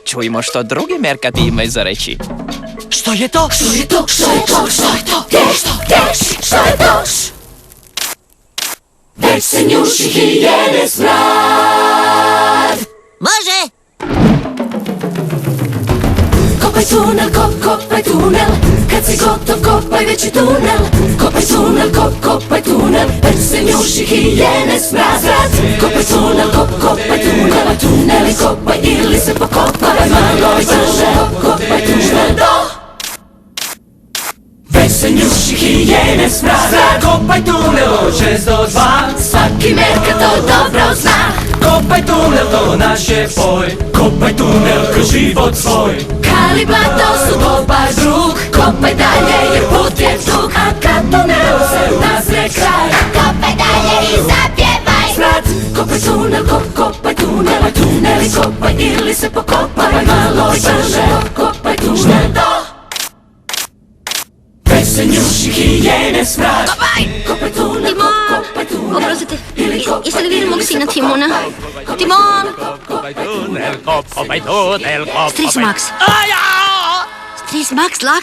Čujmo što drugi merkati imaju za reći. Što je to? Što je to? Što je to? Što je to? Što je to? Već se njuši hijene smrad. Može! Kopaj tunel, kopaj tunel. Kad si gotov, kopaj veći tunel. Kopaj tunel, kopaj tunel. Već se njuši hijene smrad. Kopaj tunel, kopaj tunel. Tuneli kopaj ili se pokopaj. Malo brže, kopaj tunel do. Već se njuši hijene smrad. Kopaj tunel od 6 do 2. Svaki merka to dobro zna. Kopaj tunel, to naš je poj. Kopaj tunel kroz život svoj. Kali blato su dobar drug. Kopaj dalje jer put je dug. A kad tunelu se nazre kraj, Kopaj dalje i zapjevaj! smrad. Kopaj tunel, kopaj tunel. Tuneli kopaj ili se pokopaj. Malo brže, kopaj tunel do. Već se njuši hijene smrad. Kopaj tunel, kopaj tunel. Oprostite, jeste li vidjeli mog sina Timona? Timon! Kopaj tunel, kopaj tunel. Stric Max! Stric Max, lakše!